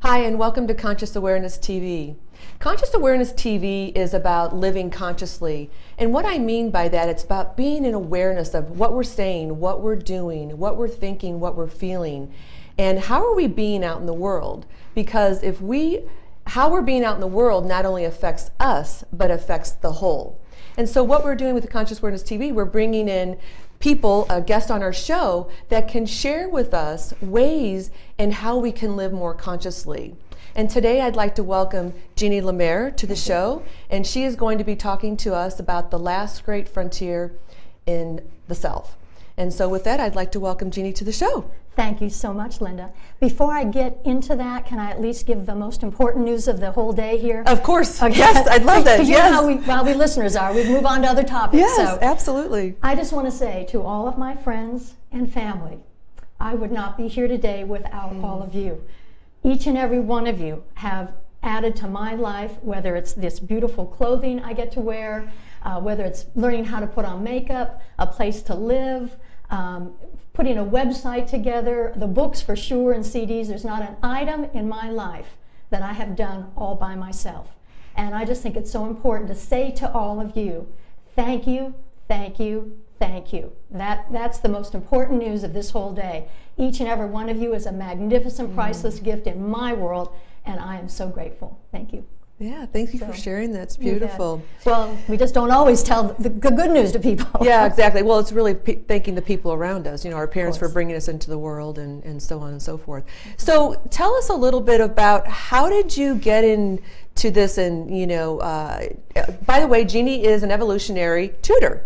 Hi, and welcome to Conscious Awareness TV. Conscious Awareness TV is about living consciously. And what I mean by that, it's about being in awareness of what we're saying, what we're doing, what we're thinking, what we're feeling, and how are we being out in the world. Because how we're being out in the world not only affects us, but affects the whole. And so what we're doing with the Conscious Awareness TV, we're bringing in people, a guest on our show, that can share with us ways in how we can live more consciously. And today I'd like to welcome Jeannie Lemaire to the show, and she is going to be talking to us about the last great frontier in the self. And so with that, I'd like to welcome Jeannie to the show. Thank you so much, Linda. Before I get into that, can I at least give the most important news of the whole day here? Of course. Okay. Yes, I'd love that. Because you know how we listeners are. We move on to other topics. Yes, so absolutely. I just want to say to all of my friends and family, I would not be here today without all of you. Each and every one of you have added to my life, whether it's this beautiful clothing I get to wear, whether it's learning how to put on makeup, a place to live, putting a website together, the books for sure, and CDs. There's not an item in my life that I have done all by myself. And I just think it's so important to say to all of you, thank you, thank you, thank you. That's the most important news of this whole day. Each and every one of you is a magnificent, priceless gift in my world, and I am so grateful. Thank you. Yeah, thank you for sharing. That's beautiful. Well, we just don't always tell the good news to people. Yeah, exactly. Well, it's really thanking the people around us, our parents for bringing us into the world and so on and so forth. So tell us a little bit about how did you get into this, and by the way, Jeannie is an evolutionary tutor.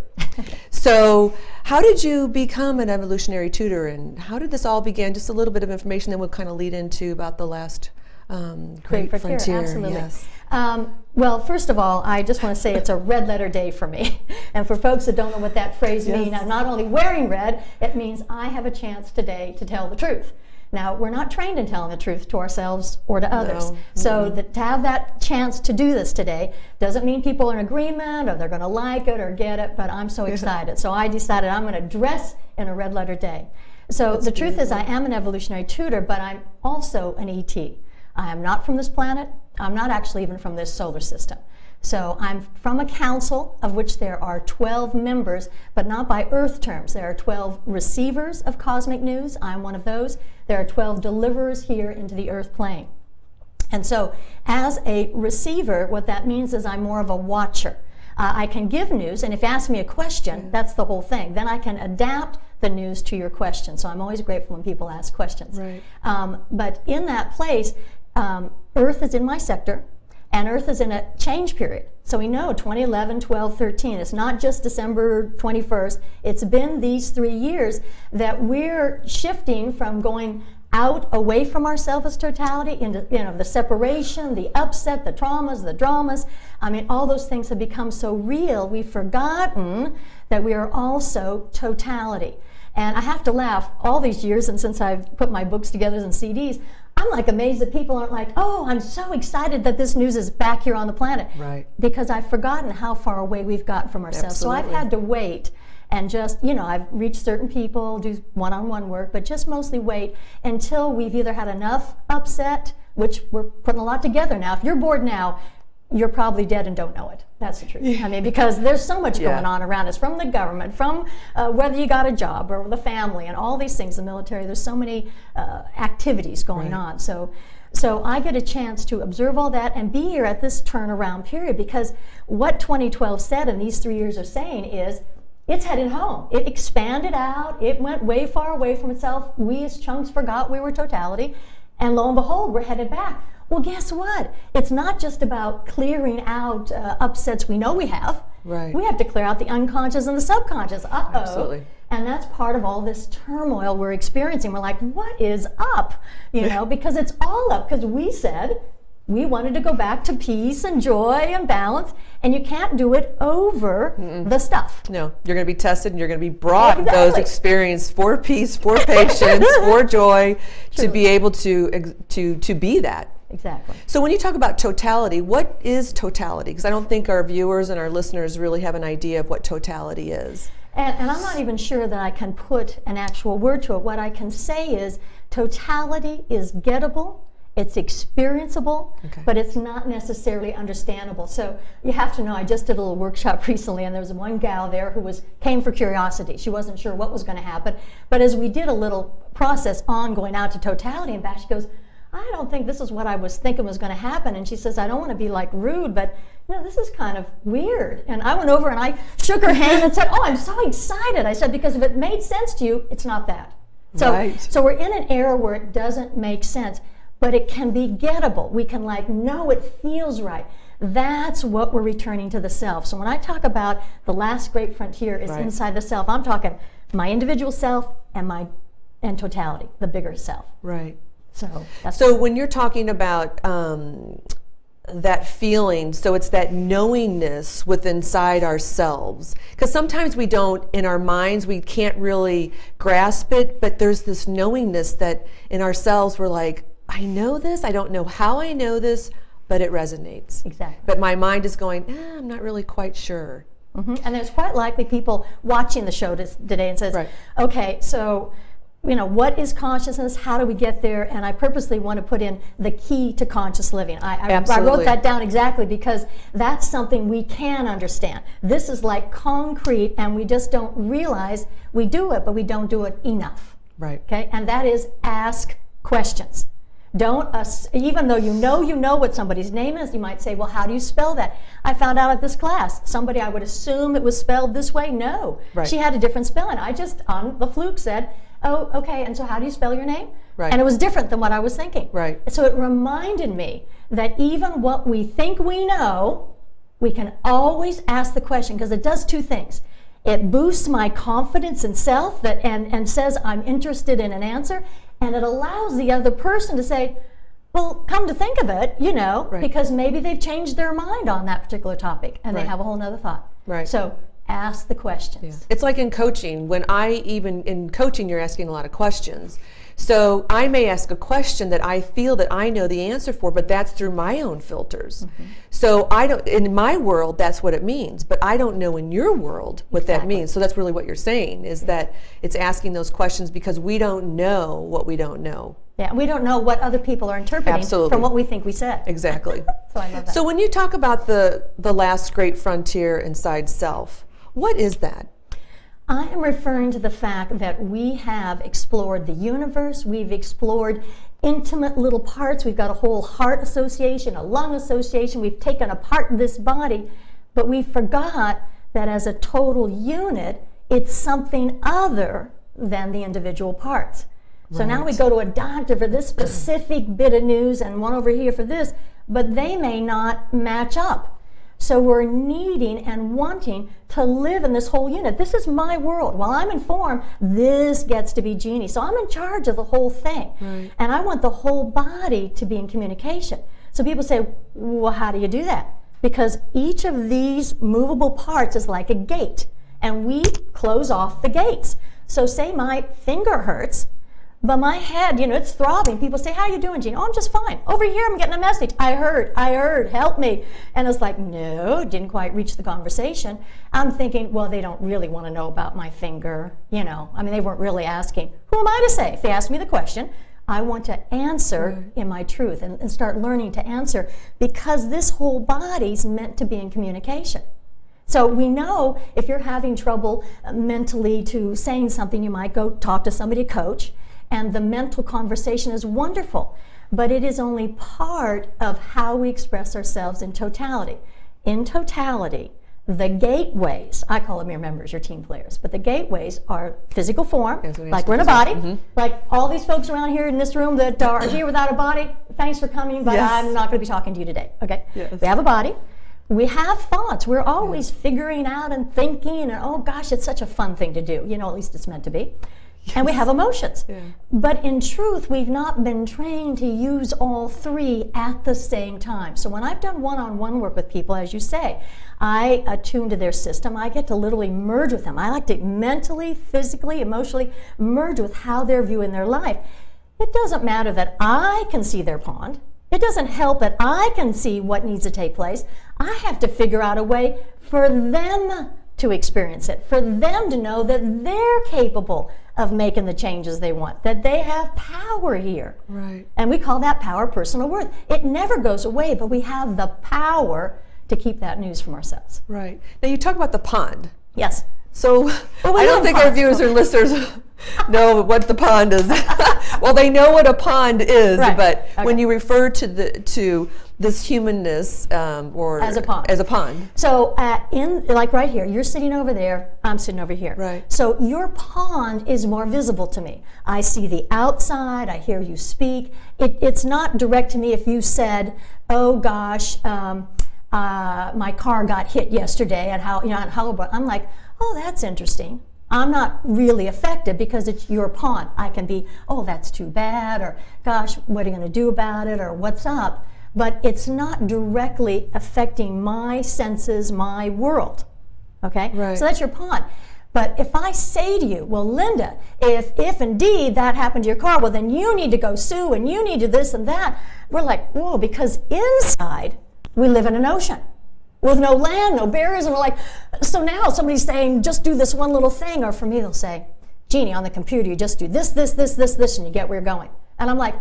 So how did you become an evolutionary tutor, and how did this all begin? Just a little bit of information, then we'll kind of lead into about the last great frontier. Absolutely. Yes. Well, first of all, I just want to say it's a red letter day for me. And for folks that don't know what that phrase means, I'm not only wearing red, it means I have a chance today to tell the truth. Now, we're not trained in telling the truth to ourselves or to others. No. So to have that chance to do this today doesn't mean people are in agreement or they're going to like it or get it, but I'm so excited. So I decided I'm going to dress in a red letter day. So the truth is I am an evolutionary tutor, but I'm also an ET. I am not from this planet. I'm not actually even from this solar system. So I'm from a council of which there are 12 members, but not by Earth terms. There are 12 receivers of cosmic news. I'm one of those. There are 12 deliverers here into the Earth plane. And so as a receiver, what that means is I'm more of a watcher. I can give news, and if you ask me a question, that's the whole thing. Then I can adapt the news to your question. So I'm always grateful when people ask questions. Right. But in that place, Earth is in my sector, and Earth is in a change period. So we know 2011, 12, 13. It's not just December 21st. It's been these 3 years that we're shifting from going out away from ourselves as totality into the separation, the upset, the traumas, the dramas. I mean, all those things have become so real, we've forgotten that we are also totality. And I have to laugh all these years, and since I've put my books together and CDs, I'm like amazed that people aren't like, oh, I'm so excited that this news is back here on the planet. Right. Because I've forgotten how far away we've gotten from ourselves. Absolutely. So I've had to wait and just, I've reached certain people, do one-on-one work, but just mostly wait until we've either had enough upset, which we're putting a lot together now. If you're bored now, you're probably dead and don't know it. That's the truth. I mean, because there's so much going on around us, from the government, from whether you got a job or the family and all these things, the military. There's so many activities going on. So I get a chance to observe all that and be here at this turnaround period, because what 2012 said and these 3 years are saying is it's heading home. It expanded out. It went way far away from itself. We as chunks forgot we were totality. And lo and behold, we're headed back. Well, guess what? It's not just about clearing out upsets we know we have. Right. We have to clear out the unconscious and the subconscious. Uh-oh. Absolutely. And that's part of all this turmoil we're experiencing. We're like, what is up? Because it's all up, because we said we wanted to go back to peace and joy and balance, and you can't do it over the stuff. No, you're going to be tested, and you're going to be brought those experiences for peace, for patience, for joy, to be able to be that. Exactly. So when you talk about totality, what is totality? Because I don't think our viewers and our listeners really have an idea of what totality is. And I'm not even sure that I can put an actual word to it. What I can say is totality is gettable, It's experienceable, Okay. but it's not necessarily understandable. So you have to know, I just did a little workshop recently, and there was one gal there who came for curiosity. She wasn't sure what was going to happen. But as we did a little process on going out to totality and back, she goes, I don't think this is what I was thinking was going to happen. And she says, I don't want to be like rude, but this is kind of weird. And I went over and I shook her hand and said, oh, I'm so excited. I said, because if it made sense to you, it's not that. So, Right. so we're in an era where it doesn't make sense, but it can be gettable. We can no, it feels right. That's what we're returning to the self. So when I talk about the last great frontier is Right. inside the self, I'm talking my individual self and totality, the bigger self. Right. So that's So when you're talking about that feeling, so it's that knowingness within inside ourselves, because sometimes we don't, in our minds, we can't really grasp it, but there's this knowingness that in ourselves we're like, I know this, I don't know how I know this, but it resonates. exactly. But my mind is going, I'm not really quite sure. And there's quite likely people watching the show today and says, Right. okay, so what is consciousness? How do we get there? And I purposely want to put in the key to conscious living. I wrote Absolutely. that down exactly because that's something we can understand. This is like concrete, and we just don't realize we do it, but we don't do it enough. Right. Okay, and that is ask questions. Don't, even though you know what somebody's name is, you might say, well, how do you spell that? I found out at this class, somebody I would assume it was spelled this way. No, Right. she had a different spelling. I just, on the fluke, said, oh, okay, and so how do you spell your name? Right. And it was different than what I was thinking. Right. So it reminded me that even what we think we know, we can always ask the question, because it does two things. It boosts my confidence in self and says I'm interested in an answer, and it allows the other person to say, well, come to think of it, Right. because maybe they've changed their mind on that particular topic and Right. they have a whole nother thought. Right. So ask the questions. It's like in coaching. In coaching, you're asking a lot of questions. So I may ask a question that I feel that I know the answer for, but that's through my own filters. So I don't, in my world, that's what it means, but I don't know in your world what that Exactly. means. So that's really what you're saying, is that it's asking those questions because we don't know what we don't know. Yeah, we don't know what other people are interpreting Absolutely. from what we think we said. Exactly. So I love that. So when you talk about the last great frontier inside self, what is that? I am referring to the fact that we have explored the universe, we've explored intimate little parts, we've got a whole heart association, a lung association, we've taken apart this body, but we forgot that as a total unit, it's something other than the individual parts. So now we go to a doctor for this specific bit of news and one over here for this, but they may not match up. So we're needing and wanting to live in this whole unit. This is my world. While I'm informed, this gets to be Jeannie. So I'm in charge of the whole thing. Right. And I want the whole body to be in communication. So people say, well, how do you do that? Because each of these movable parts is like a gate, and we close off the gates. So say my finger hurts, but my head, it's throbbing. People say, how you doing, Jean? Oh, I'm just fine. Over here, I'm getting a message. I heard, help me. And it's like, no, didn't quite reach the conversation. I'm thinking, well, they don't really want to know about my finger. They weren't really asking. Who am I to say? If they ask me the question, I want to answer in my truth and start learning to answer, because this whole body's meant to be in communication. So we know if you're having trouble mentally to saying something, you might go talk to somebody, a coach. And the mental conversation is wonderful, but it is only part of how we express ourselves in totality. In totality, the gateways, I call them your members, your team players, but the gateways are physical form, Yes, we like we're in a body, like all these folks around here in this room that are here without a body, thanks for coming, but Yes. I'm not going to be talking to you today, okay? Yes. We have a body. We have thoughts. We're always figuring out and thinking, and oh gosh, it's such a fun thing to do. At least it's meant to be. And we have emotions. Yeah. But in truth, we've not been trained to use all three at the same time. So when I've done one-on-one work with people, as you say, I attune to their system. I get to literally merge with them. I like to mentally, physically, emotionally merge with how they're viewing their life. It doesn't matter that I can see their pond. It doesn't help that I can see what needs to take place. I have to figure out a way for them to experience it, for them to know that they're capable of making the changes they want, that they have power here. Right. And we call that power personal worth. It never goes away, but we have the power to keep that news from ourselves. Right. Now you talk about the pond. Yes. So Well, we I don't love think our ponds. viewers or listeners know what the pond is. Well, they know what a pond is, Right. but Okay. when you refer to this humanness or As a pond. as a pond. So like right here, you're sitting over there, I'm sitting over here. Right. So your pond is more visible to me. I see the outside, I hear you speak. It's not direct to me if you said, oh gosh, my car got hit yesterday at Halliburton. I'm like, oh, that's interesting. I'm not really affected because it's your pond. I can be, oh, that's too bad, or gosh, what are you going to do about it, or what's up? But it's not directly affecting my senses, my world. Okay? Right. So that's your pond. But if I say to you, well, Linda, if indeed that happened to your car, well, then you need to go sue and you need to this and that. We're like, whoa, because inside we live in an ocean with no land, no barriers, and we're like, so now somebody's saying, just do this one little thing, or for me, they'll say, Jeannie, on the computer, you just do this, this, this, this, this, and you get where you're going. And I'm like,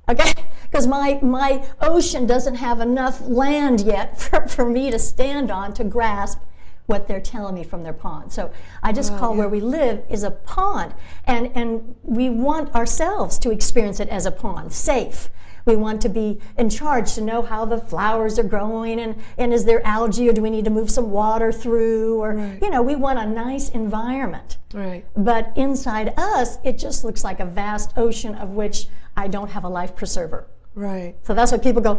okay, because my ocean doesn't have enough land yet for me to stand on to grasp what they're telling me from their pond. So I just call where we live is a pond, and we want ourselves to experience it as a pond, safe. We want to be in charge, to know how the flowers are growing, and is there algae, or do we need to move some water through, or, Right. We want a nice environment. Right. But inside us, it just looks like a vast ocean of which I don't have a life preserver. Right. So that's what people go,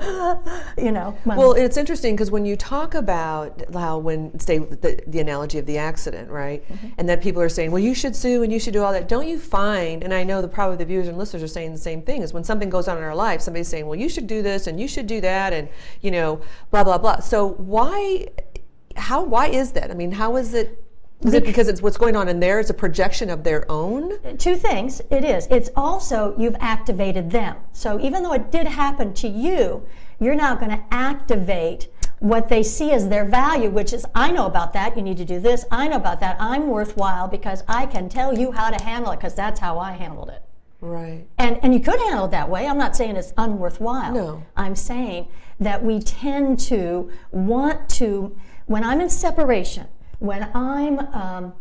Well, it's interesting because when you talk about how, say, the analogy of the accident, right, and that people are saying, well, you should sue and you should do all that. Don't you find, and I know that probably the viewers and listeners are saying the same thing, is when something goes on in our life, somebody's saying, well, you should do this and you should do that, and blah blah blah. So why is that? I mean, how is it? Is it because it's what's going on in there? It's a projection of their own? Two things, it is. It's also you've activated them. So even though it did happen to you, you're now going to activate what they see as their value, which is, I know about that, you need to do this, I know about that, I'm worthwhile because I can tell you how to handle it because that's how I handled it. Right. And you could handle it that way. I'm not saying it's unworthwhile. No. I'm saying that we tend to want to, when I'm in separation, when I'm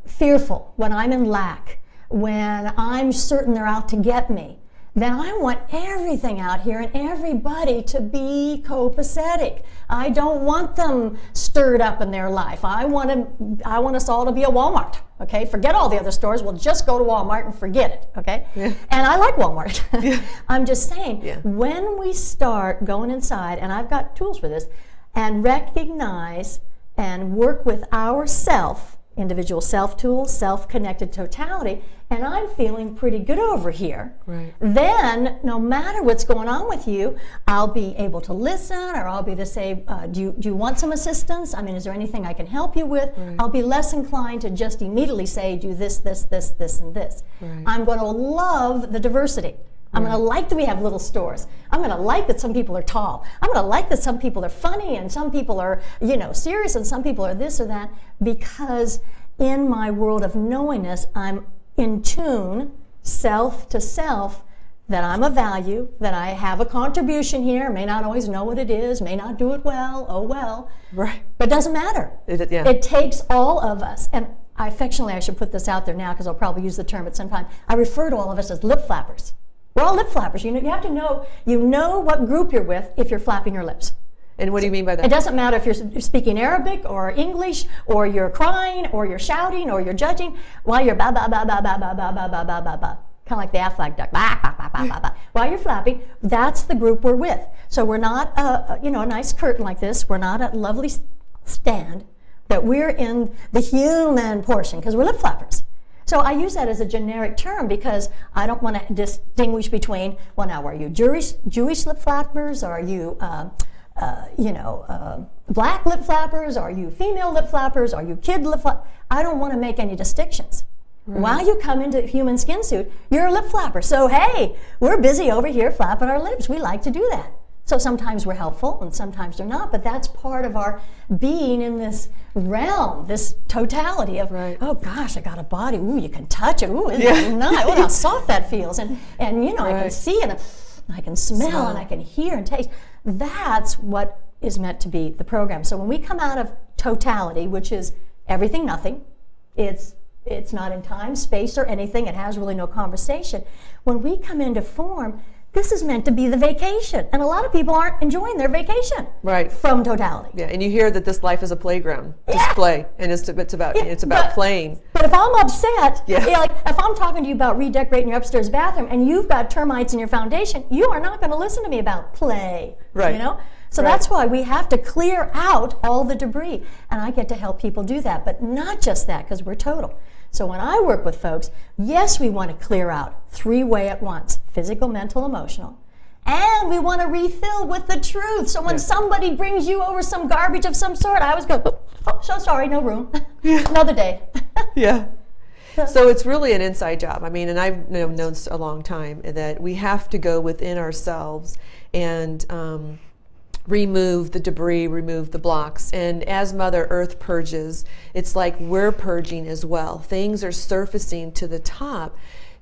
fearful, when I'm in lack, when I'm certain they're out to get me, then I want everything out here and everybody to be copacetic. I don't want them stirred up in their life. I want us all to be a Walmart. Okay, forget all the other stores. We'll just go to Walmart and forget it. Okay, Yeah. and I like Walmart. Yeah. I'm just saying, Yeah. when we start going inside, and I've got tools for this, and recognize and work with our individual self tools, self-connected totality, and I'm feeling pretty good over here, Right. then no matter what's going on with you, I'll be able to listen, or I'll be able to say, do you want some assistance? I mean, is there anything I can help you with? Right. I'll be less inclined to just immediately say, do this, this, this, this, and this. Right. I'm going to love the diversity. I'm going to like that we have little stores. I'm going to like that some people are tall. I'm going to like that some people are funny and some people are, serious, and some people are this or that, because in my world of knowingness, I'm in tune, self to self, that I'm of value, that I have a contribution here, may not always know what it is, may not do it well, oh well. Right. But it doesn't matter. Yeah. It takes all of us, and affectionately I should put this out there now because I'll probably use the term at some time. I refer to all of us as lip flappers. We're all lip flappers. You have to know, what group you're with if you're flapping your lips. And what do you mean by that? It doesn't matter if you're speaking Arabic or English, or you're crying, or you're shouting, or you're judging, while you're ba ba ba ba ba ba ba ba ba ba ba ba. Kind of like the Aflac duck. Ba, ba, ba, ba, ba, ba. While you're flapping, that's the group we're with. So we're not a nice curtain like this. We're not a lovely stand, but we're in the human portion because we're lip flappers. So I use that as a generic term because I don't want to distinguish between, well, now, are you Jewish lip flappers? Are you, black lip flappers? Are you female lip flappers? Are you kid lip flappers? I don't want to make any distinctions. Right. While you come into human skin suit, you're a lip flapper. So, hey, we're busy over here flapping our lips. We like to do that. So sometimes we're helpful and sometimes they're not, but that's part of our being in this realm, this totality of, Right. oh gosh, I got a body. Ooh, you can touch it. Ooh, isn't Yeah. it nice? Oh, how soft that feels. And you know, I can Right. see and I can smell and I can hear and taste. That's what is meant to be the program. So when we come out of totality, which is everything, nothing, it's not in time, space, or anything. It has really no conversation. When we come into form, this is meant to be the vacation. And a lot of people aren't enjoying their vacation Right. from totality. Yeah, and you hear that this life is a playground, Yeah. display, and it's about but- playing. But if I'm upset, Yeah. like if I'm talking to you about redecorating your upstairs bathroom and you've got termites in your foundation, you are not going to listen to me about play. Right. You know? So Right. that's why we have to clear out all the debris. And I get to help people do that. But not just that, because we're total. So when I work with folks, yes, we want to clear out 3-way at once: physical, mental, emotional. And we want to refill with the truth. So when somebody brings you over some garbage of some sort, I always go, oh, so sorry, no room. Another day. Yeah. So it's really an inside job. I mean, and I've known this a long time, that we have to go within ourselves and remove the debris, remove the blocks. And as Mother Earth purges, it's like we're purging as well. Things are surfacing to the top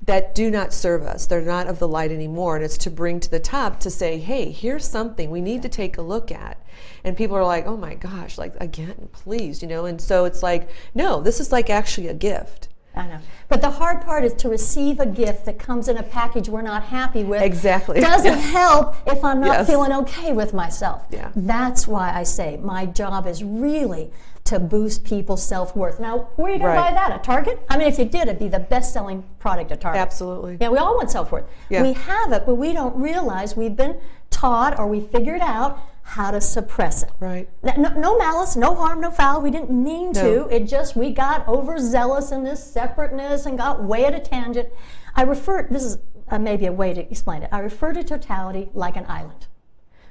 that do not serve us. They're not of the light anymore. And it's to bring to the top to say, hey, here's something we need to take a look at. And people are like, oh my gosh, like again, please, you know. And so it's like, no, this is like actually a gift. I know. But the hard part is to receive a gift that comes in a package we're not happy with. Exactly. Doesn't help if I'm not Yes. feeling okay with myself. Yeah. That's why I say my job is really to boost people's self-worth. Now, where are you going to Right. buy that? At Target? I mean, if you did, it'd be the best-selling product at Target. Absolutely. Yeah, we all want self-worth. Yeah. We have it, but we don't realize we've been taught or we figured out how to suppress it. Right. No malice, no harm, no foul. We didn't mean No. to. It just, we got overzealous in this separateness and got way at a tangent. This is maybe a way to explain it. I refer to totality like an island.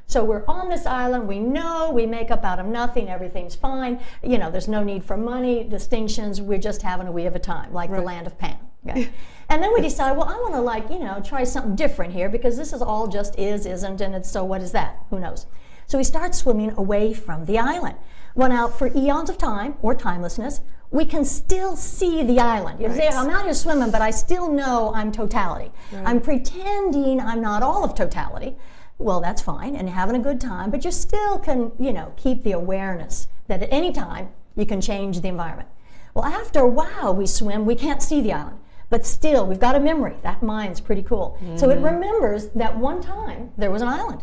So we're on this island, we know we make up out of nothing, everything's fine. You know, there's no need for money, distinctions, we're just having a wee of a time, like the land of Pan. Okay? And then we decide, well, I want to try something different here because this is all just isn't, and it's, so what is that? Who knows? So we start swimming away from the island. Well, now, for eons of time, or timelessness, we can still see the island. You say, I'm out here swimming, but I still know I'm totality. Right. I'm pretending I'm not all of totality. Well, that's fine, and having a good time, but you still can, keep the awareness that at any time you can change the environment. Well, after a while we swim, we can't see the island, but still we've got a memory. That mind's pretty cool. Mm-hmm. So it remembers that one time there was an island.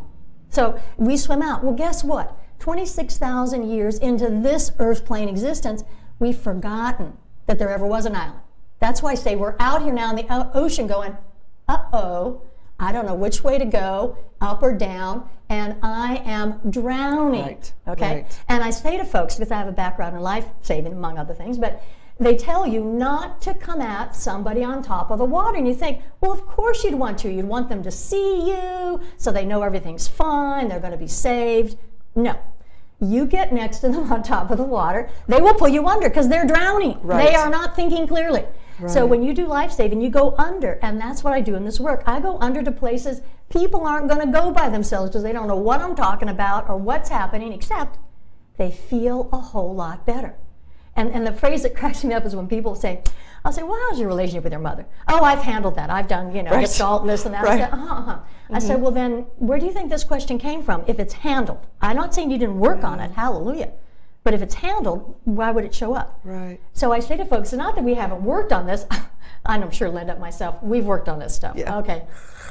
So we swim out. Well, guess what? 26,000 years into this Earth plane existence, we've forgotten that there ever was an island. That's why I say we're out here now in the ocean going, uh-oh, I don't know which way to go, up or down, and I am drowning. Right. Okay? Right. And I say to folks, because I have a background in life saving, among other things, but they tell you not to come at somebody on top of the water. And you think, well, of course you'd want to. You'd want them to see you so they know everything's fine, they're going to be saved. No. You get next to them on top of the water, they will pull you under because they're drowning. Right. They are not thinking clearly. Right. So when you do life saving, you go under, and that's what I do in this work. I go under to places people aren't going to go by themselves because they don't know what I'm talking about or what's happening, except they feel a whole lot better. And the phrase that cracks me up is when people say, I'll say, well, how's your relationship with your mother? Oh, I've handled that. I've done, Right. gestalt and this and that. Right. I said, Mm-hmm. I said, well, then where do you think this question came from? If it's handled. I'm not saying you didn't work on it. Hallelujah. But if it's handled, why would it show up? Right. So I say to folks, it's not that we haven't worked on this. I'm sure Linda and myself, we've worked on this stuff. Yeah. Okay.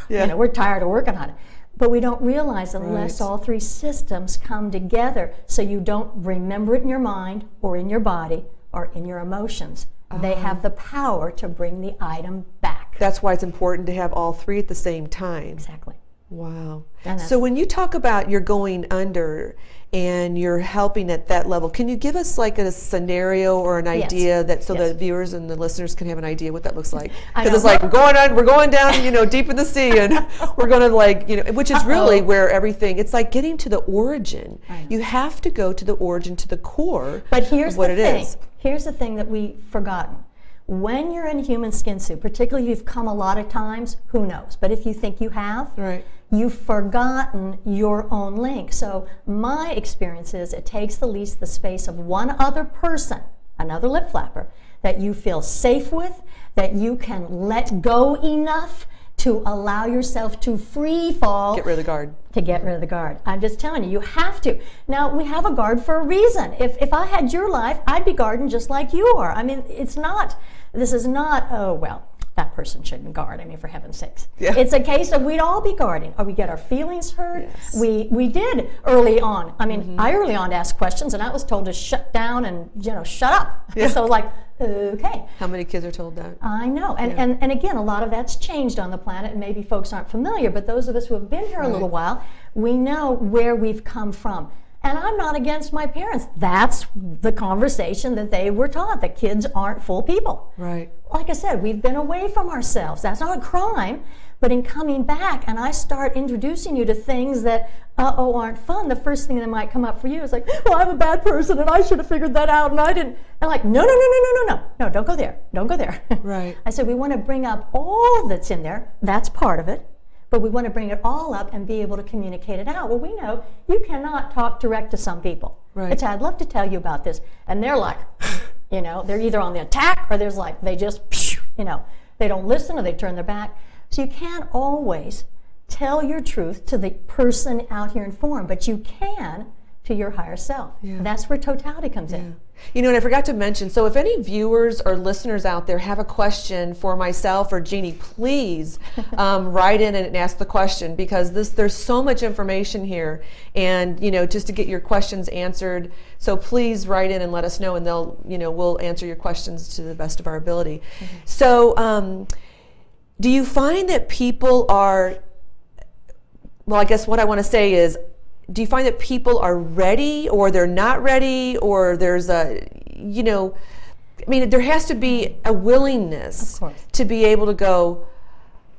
Yeah. We're tired of working on it. But we don't realize unless Right. all three systems come together so you don't remember it in your mind or in your body or in your emotions. They have the power to bring the item back. That's why it's important to have all three at the same time. Exactly. Wow. And So when you talk about you're going under and you're helping at that level, can you give us like a scenario or an Yes. idea that so Yes. the viewers and the listeners can have an idea what that looks like? I Because it's know. like we're going down, deep in the sea, and we're going to which is really where everything. It's like getting to the origin. I know. You have to go to the origin, to the core. But here's of what the it thing. is. Here's the thing that we've forgotten. When you're in human skin suit, particularly if you've come a lot of times, who knows? But if you think you have, Right. you've forgotten your own link. So my experience is it takes the least the space of one other person, another lip flapper, that you feel safe with, that you can let go enough to allow yourself to free fall. Get rid of the guard. To get rid of the guard. I'm just telling you, you have to. Now, we have a guard for a reason. If I had your life, I'd be guarding just like you are. I mean, this is not, oh, well, that person shouldn't guard. I mean, for heaven's sakes. Yeah. It's a case of we'd all be guarding, or we get our feelings hurt. Yes. We did early on. I mean, I early on asked questions, and I was told to shut down and, shut up. Yeah. So like, okay. How many kids are told that? I know. And again, a lot of that's changed on the planet, and maybe folks aren't familiar, but those of us who have been here a little while, we know where we've come from. And I'm not against my parents. That's the conversation that they were taught, that kids aren't full people. Right. Like I said, we've been away from ourselves. That's not a crime. But in coming back, and I start introducing you to things that, aren't fun, the first thing that might come up for you is like, well, I'm a bad person, and I should have figured that out, and I didn't. And like, no, don't go there. Don't go there. Right. I said, we want to bring up all that's in there. That's part of it. But we want to bring it all up and be able to communicate it out. Well, we know you cannot talk direct to some people. Right. It's, I'd love to tell you about this. And they're like, they're either on the attack or there's like, they just, they don't listen or they turn their back. So you can't always tell your truth to the person out here in form, but you can to your higher self. Yeah. That's where totality comes in. And I forgot to mention, so if any viewers or listeners out there have a question for myself or Jeannie, please write in and ask the question, because there's so much information here, and just to get your questions answered. So please write in and let us know, and we'll answer your questions to the best of our ability. So do you find that people are, well, I guess what I want to say is, do you find that people are ready, or they're not ready, or there's there has to be a willingness to be able to go,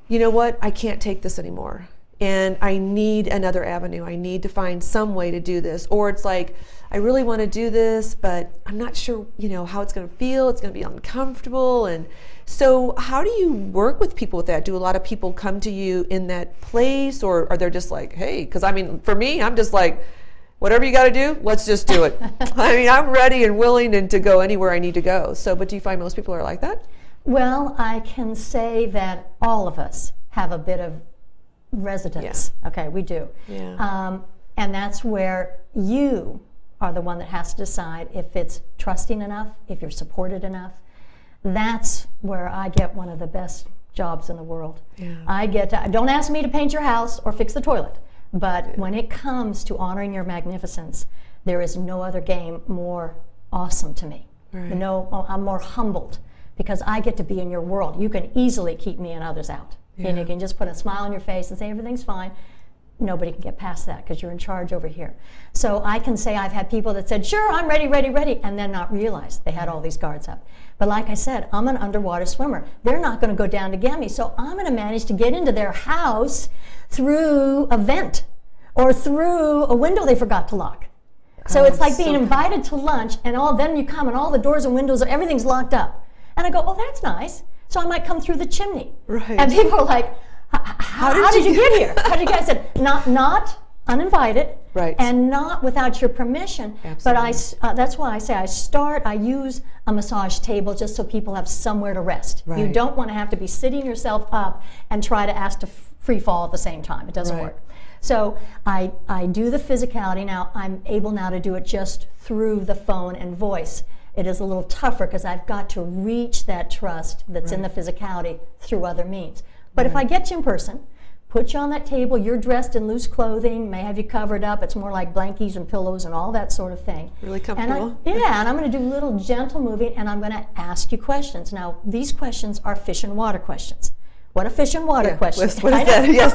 you know what, I can't take this anymore, and I need another avenue. I need to find some way to do this. Or it's like, I really want to do this, but I'm not sure, how it's going to feel. It's going to be uncomfortable. And so how do you work with people with that? Do a lot of people come to you in that place, or are they just like, hey, because for me, I'm just like, whatever you got to do, let's just do it. I'm ready and willing and to go anywhere I need to go. So, but do you find most people are like that? Well, I can say that all of us have a bit of residence. Yeah. Okay, we do. Yeah. And that's where you are the one that has to decide if it's trusting enough, if you're supported enough. That's where I get one of the best jobs in the world. Yeah. Don't ask me to paint your house or fix the toilet, but when it comes to honoring your magnificence, there is no other game more awesome to me. Right. I'm more humbled because I get to be in your world. You can easily keep me and others out. Yeah. And you can just put a smile on your face and say everything's fine. Nobody can get past that because you're in charge over here. So I can say I've had people that said, sure, I'm ready, and then not realize they had all these guards up. But like I said, I'm an underwater swimmer. They're not going to go down to get me, so I'm going to manage to get into their house through a vent or through a window they forgot to lock. So it's like being invited to lunch, and then you come and all the doors and windows, everything's locked up. And I go, oh, that's nice. So I might come through the chimney. Right. And people are like, how did you get here? How did you get? I said, not uninvited, right, and not without your permission. Absolutely. But that's why I say I use a massage table just so people have somewhere to rest. Right. You don't want to have to be sitting yourself up and try to ask to free fall at the same time. It doesn't work. So I do the physicality. Now I'm able now to do it just through the phone and voice. It is a little tougher because I've got to reach that trust that's in the physicality through other means. But if I get you in person, put you on that table, you're dressed in loose clothing, may have you covered up, it's more like blankies and pillows and all that sort of thing. Really comfortable. And I'm going to do a little gentle moving, and I'm going to ask you questions. Now, these questions are fish and water questions. What a fish and water question. What is that? Yes,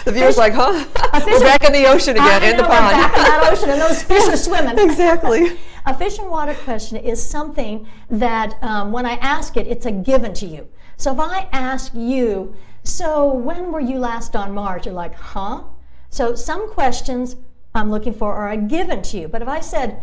the viewer's like, huh? We're back in the ocean again, in the pond. We're back in that ocean, and those fish are swimming. Exactly. A fish and water question is something that when I ask it, it's a given to you. So if I ask you, so when were you last on Mars? You're like, huh? So some questions I'm looking for are a given to you. But if I said,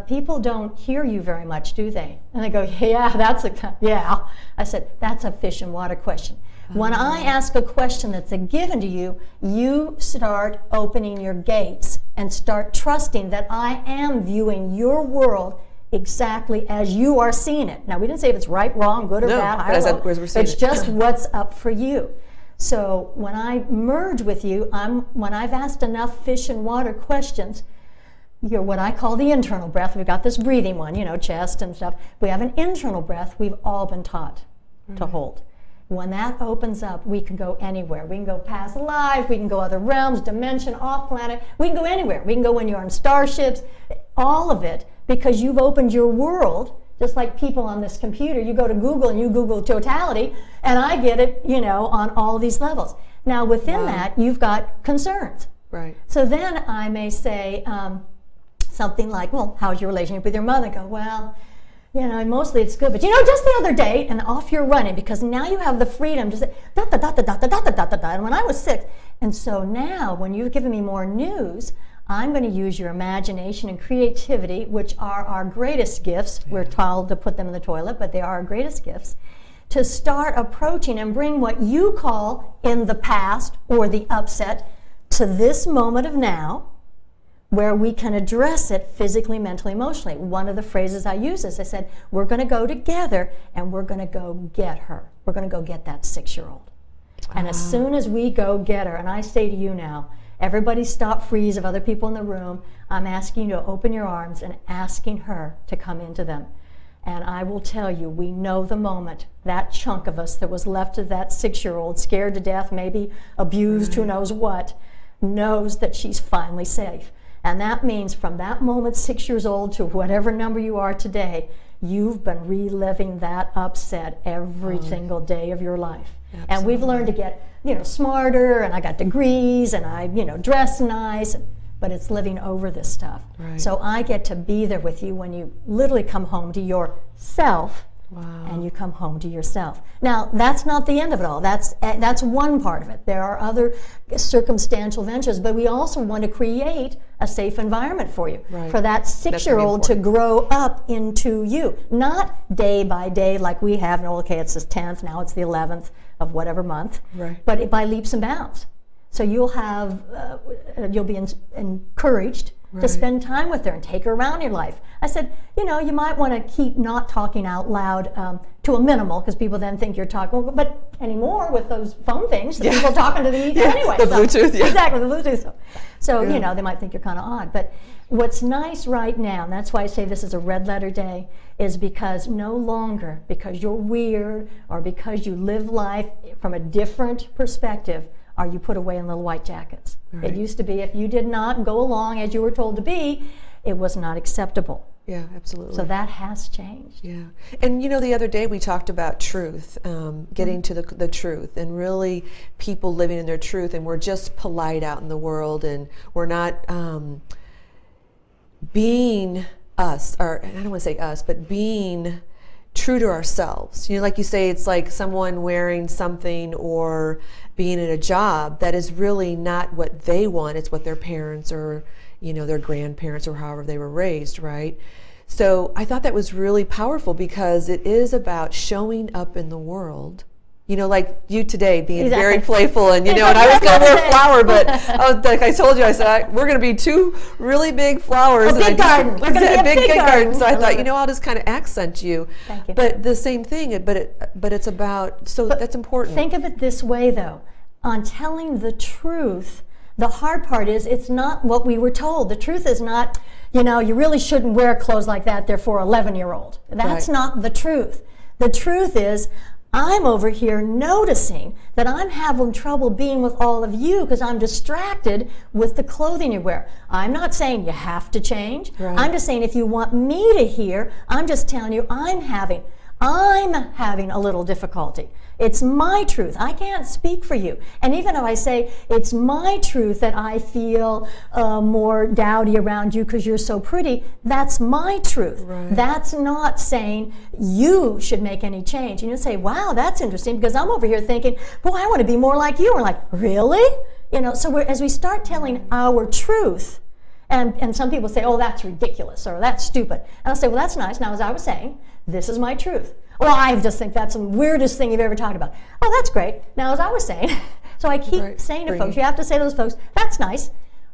people don't hear you very much, do they? And they go, yeah, yeah. I said, that's a fish and water question. When I ask a question that's a given to you, you start opening your gates and start trusting that I am viewing your world exactly as you are seeing it. Now, we didn't say if it's right, wrong, good or bad, high or low. It's just what's up for you. So when I merge with you, when I've asked enough fish and water questions, you're what I call the internal breath. We've got this breathing one, chest and stuff. We have an internal breath we've all been taught to hold. When that opens up, we can go anywhere. We can go past life, we can go other realms, dimension, off planet. We can go anywhere. We can go when you're on starships, all of it, because you've opened your world. Just like people on this computer, you go to Google and you Google totality, and I get it, on all these levels. Now, within that, you've got concerns. Right. So then I may say something like, well, how's your relationship with your mother? And go, well, mostly it's good, but just the other day, and off you're running, because now you have the freedom to say, da da da da da da da da da da, and when I was 6. And so now, when you've given me more news, I'm going to use your imagination and creativity, which are our greatest gifts. We're told to put them in the toilet, but they are our greatest gifts, to start approaching and bring what you call in the past or the upset to this moment of now, where we can address it physically, mentally, emotionally. One of the phrases I use is I said, we're going to go together and we're going to go get her. We're going to go get that 6-year-old. And as soon as we go get her, and I say to you now, everybody stop, freeze of other people in the room. I'm asking you to open your arms and asking her to come into them. And I will tell you, we know the moment that chunk of us that was left of that 6-year-old, scared to death, maybe abused, who knows what, knows that she's finally safe. And that means from that moment, 6 years old, to whatever number you are today, you've been reliving that upset every single day of your life. Absolutely. And we've learned to get, smarter, and I got degrees, and I, dress nice, but it's living over this stuff. Right. So I get to be there with you when you literally come home to yourself. Wow. And you come home to yourself. Now, that's not the end of it all. That's one part of it. There are other circumstantial ventures, but we also want to create a safe environment for you, for that 6-year-old to grow up into you. Not day by day like we have, okay, it's the 10th, now it's the 11th of whatever month, but by leaps and bounds. So you'll be encouraged to spend time with her and take her around your life. I said, you might want to keep not talking out loud to a minimal, because people then think you're talking, but anymore with those phone things, the people talking to the ether anyway. The Bluetooth, Exactly, the Bluetooth. So, they might think you're kind of odd. But what's nice right now, and that's why I say this is a red letter day, is because no longer, because you're weird or because you live life from a different perspective, are you put away in little white jackets. It used to be if you did not go along as you were told to be, it was not acceptable. Yeah, absolutely. So that has changed. Yeah. And the other day we talked about truth, getting to the truth, and really people living in their truth, and we're just polite out in the world, and we're not being us, or I don't want to say us, but being true to ourselves. Like you say, it's like someone wearing something or being in a job that is really not what they want. It's what their parents or their grandparents or however they were raised, right? So I thought that was really powerful, because it is about showing up in the world. Like you today being very playful, and and I was going to wear a flower, but like I told you, I said we're going to be 2 really big flowers. A big garden. We're going to be a big garden. So I thought, I'll just kind of accent you. Thank you. But the same thing, but it's about, that's important. Think of it this way, though. On telling the truth, the hard part is it's not what we were told. The truth is not, you really shouldn't wear clothes like that. They're for 11-year-old. That's not the truth. The truth is, I'm over here noticing that I'm having trouble being with all of you because I'm distracted with the clothing you wear. I'm not saying you have to change. I'm just saying if you want me to hear, I'm just telling you I'm having a little difficulty. It's my truth. I can't speak for you. And even though I say it's my truth that I feel more dowdy around you because you're so pretty, that's my truth. That's not saying you should make any change. And you say, wow, that's interesting, because I'm over here thinking, boy, I want to be more like you. We're like, really? So as we start telling our truth, and some people say, oh, that's ridiculous, or that's stupid. And I'll say, well, that's nice. Now, as I was saying, this is my truth. Well, I just think that's the weirdest thing you've ever talked about. Oh, that's great. Now, as I was saying, so I keep saying to folks, you have to say to those folks, that's nice.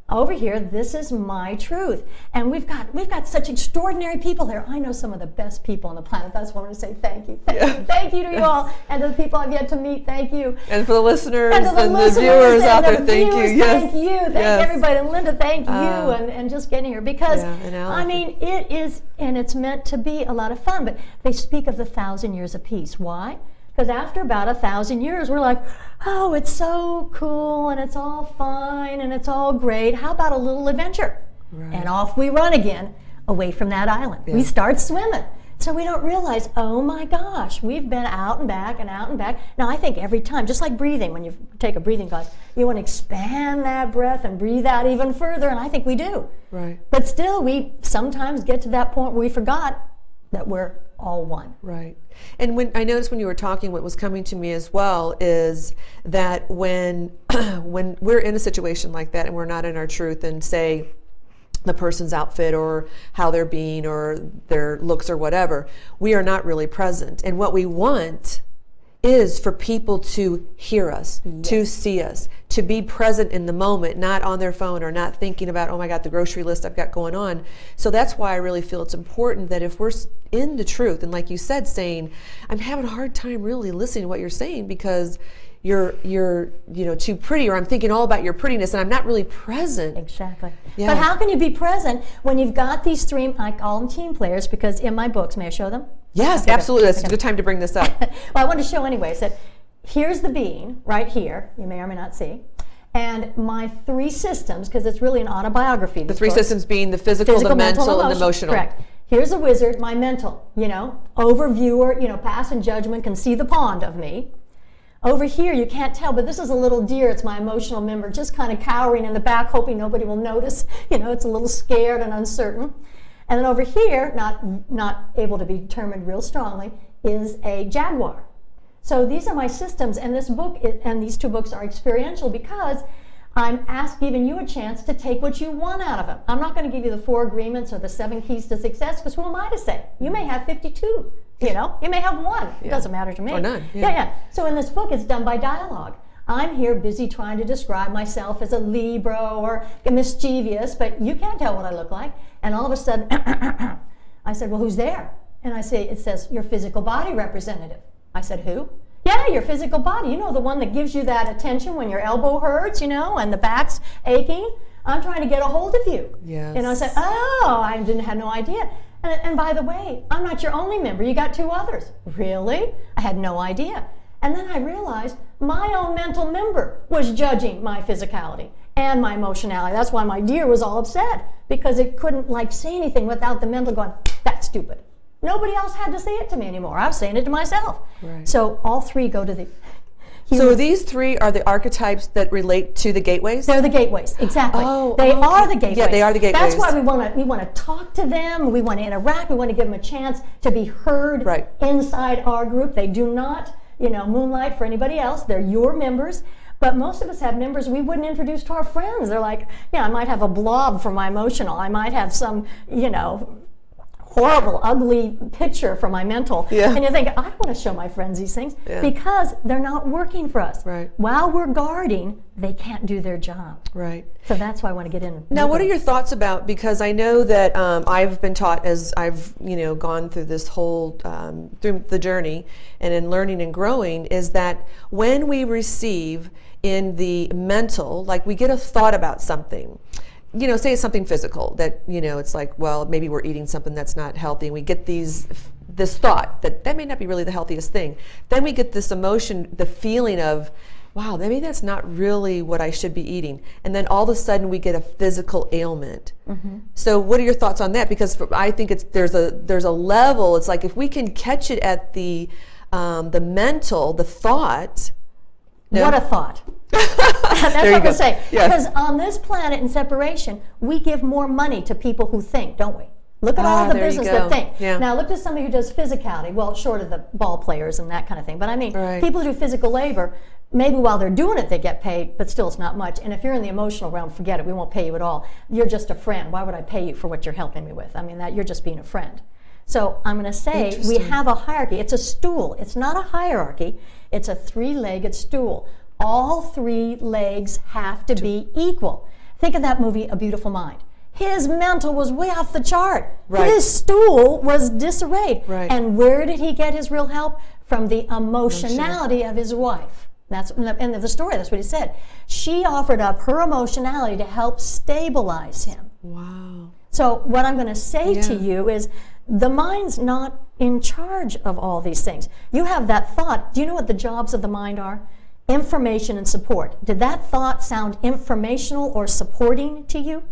Over here, this is my truth. And we've got such extraordinary people here. I know some of the best people on the planet. That's why I want to say thank you. Thank you to you all. And to the people I've yet to meet, thank you. And for the listeners and the viewers out there, thank you. Yes. Thank you. Thank everybody. And Linda, thank you. And just getting here. Because, I mean, it is, and it's meant to be a lot of fun. But they speak of the 1,000 years of peace. Why? Because after about 1,000 years, we're like, oh, it's so cool, and it's all fine, and it's all great. How about a little adventure? Right. And off we run again, away from that island. Yeah. We start swimming. So we don't realize, oh my gosh, we've been out and back and out and back. Now, I think every time, just like breathing, when you take a breathing class, you want to expand that breath and breathe out even further, and I think we do. Right. But still, we sometimes get to that point where we forgot that we're all one. Right. And when I noticed when you were talking, what was coming to me as well is that when when we're in a situation like that and we're not in our truth, and say the person's outfit or how they're being or their looks or whatever, we are not really present. And what we want is for people to hear us, to see us, to be present in the moment, not on their phone or not thinking about, oh my God, the grocery list I've got going on. So that's why I really feel it's important that if we're in the truth, and like you said, saying, I'm having a hard time really listening to what you're saying because you're too pretty, or I'm thinking all about your prettiness and I'm not really present. Exactly. Yeah. But how can you be present when you've got these three, I call them team players, because in my books, may I show them? Yes, okay, absolutely. That's a good time to bring this up. Well, I want to show anyways that here's the being right here, you may or may not see, and my three systems, because it's really an autobiography. The three systems being the physical, the mental, and the emotional. Correct. Here's a wizard, my mental, overviewer, pass and judgment, can see the pond of me. Over here, you can't tell, but this is a little deer. It's my emotional member, just kind of cowering in the back, hoping nobody will notice. It's a little scared and uncertain. And then over here, not able to be determined real strongly, is a jaguar. So these are my systems, and this book and these two books are experiential because I'm giving you a chance to take what you want out of them. I'm not going to give you the 4 agreements or the 7 keys to success, because who am I to say? You may have 52. You may have 1. It doesn't matter to me. Or none. Yeah. So in this book, it's done by dialogue. I'm here busy trying to describe myself as a Libra or mischievous, but you can't tell what I look like. And all of a sudden, I said, well, who's there? And it says, your physical body representative. I said, who? Yeah, your physical body. The one that gives you that attention when your elbow hurts, and the back's aching. I'm trying to get a hold of you. Yes. And I said, oh, I had no idea. And by the way, I'm not your only member. You got 2 others. Really? I had no idea. And then I realized my own mental member was judging my physicality and my emotionality. That's why my deer was all upset, because it couldn't say anything without the mental going, that's stupid. Nobody else had to say it to me anymore. I was saying it to myself. Right. So all 3 go to the So these 3 are the archetypes that relate to the gateways? They're the gateways, exactly. They are the gateways. Yeah, they are the gateways. That's why we want to talk to them. We want to interact. We want to give them a chance to be heard inside our group. They do not, moonlight for anybody else. They're your members. But most of us have members we wouldn't introduce to our friends. They're like, I might have a blob for my emotional. I might have some, horrible, ugly picture for my mental. Yeah. And you think, I don't want to show my friends these things because they're not working for us. Right. While we're guarding, they can't do their job. Right. So that's why I want to get in. Now, what are your thoughts about, because I know that I've been taught as I've, gone through this whole, through the journey and in learning and growing, is that when we receive in the mental, like we get a thought about something, say it's something physical that, it's like, well, maybe we're eating something that's not healthy, and we get this thought that may not be really the healthiest thing. Then we get this emotion, the feeling of, wow, maybe that's not really what I should be eating. And then all of a sudden we get a physical ailment. Mm-hmm. So what are your thoughts on that? Because I think there's a level, it's like if we can catch it at the mental, the thought. What a thought. That's what I'm going to say. Yes. Because on this planet in separation, we give more money to people who think, don't we? Look at all the business that think. Yeah. Now look at somebody who does physicality, well, short of the ball players and that kind of thing. But I mean, people who do physical labor, maybe while they're doing it, they get paid, but still it's not much. And if you're in the emotional realm, forget it. We won't pay you at all. You're just a friend. Why would I pay you for what you're helping me with? I mean, you're just being a friend. So I'm going to say we Interesting. have a hierarchy. It's a stool. It's not a hierarchy. It's a three-legged stool. All three legs have to be equal. Think of that movie, A Beautiful Mind. His mental was way off the chart. Right. His stool was disarrayed. Right. And where did he get his real help? From the emotionality of his wife. That's in the end of the story. That's what he said. She offered up her emotionality to help stabilize him. Wow. So what I'm going to say to Yeah. you is the mind's not in charge of all these things. You have that thought. Do you know what the jobs of the mind are? Information and support. Did that thought sound informational or supporting to you?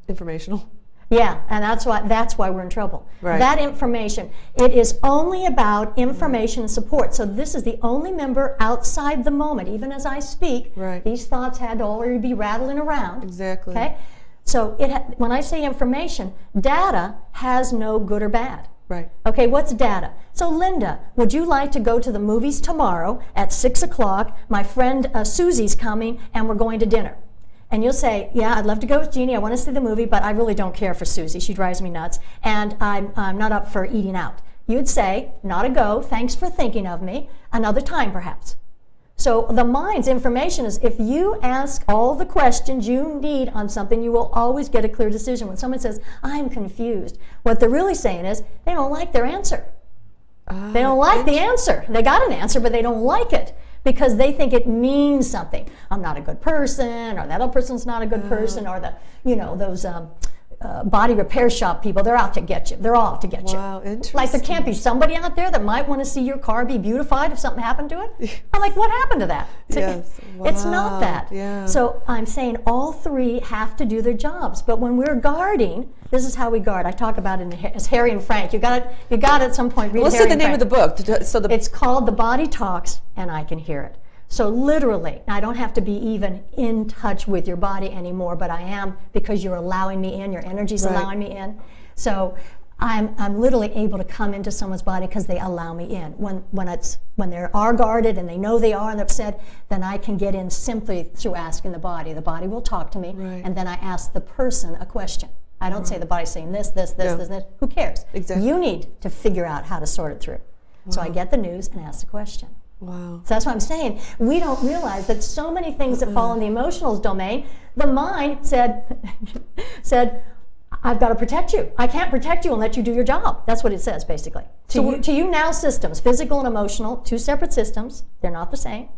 Informational. Yeah, and that's why we're in trouble. Right. That information, it is only about information and support. So this is the only member outside the moment. Even as I speak, Right. these thoughts had to already be rattling around. Exactly. Okay? So when I say information, data has no good or bad. Right. Okay, what's data? So Linda, would you like to go to the movies tomorrow at 6 o'clock? My friend Susie's coming and we're going to dinner. And you'll say, yeah, I'd love to go with Jeannie. I want to see the movie, but I really don't care for Susie. She drives me nuts. And I'm not up for eating out. You'd say, not a go. Thanks for thinking of me. Another time, perhaps. So the mind's information is if you ask all the questions you need on something, you will always get a clear decision. When someone says, I'm confused, what they're really saying is they don't like their answer. They don't like the answer. They got an answer, but they don't like it because they think it means something. I'm not a good person, or that other person's not a good person, or those body repair shop people, they're out to get you. They're all out to get Wow, you. interesting. Like there can't be somebody out there that might want to see your car be beautified if something happened to it. I'm like, what happened to that? Yes. It's Wow. not that. Yeah. So I'm saying all three have to do their jobs. But when we're guarding, this is how we guard. I talk about it as Harry and Frank. You got it at some point. Read Let's Harry say the and name Frank. of the book. So It's called The Body Talks and I Can Hear It. So literally, I don't have to be even in touch with your body anymore, but I am because you're allowing me in, your energy's Right. allowing me in. So I'm literally able to come into someone's body because they allow me in. When they are guarded and they know they are and they're upset, then I can get in simply through asking the body. The body will talk to me, Right. and then I ask the person a question. I don't say the body's saying this, this, this, No. this. Who cares? Exactly. You need to figure out how to sort it through. So I get the news and ask the question. Wow. So that's what I'm saying. We don't realize that so many things that fall in the emotional domain, the mind said, I've got to protect you. I can't protect you and let you do your job. That's what it says, basically. To you now systems, physical and emotional, two separate systems. They're not the same.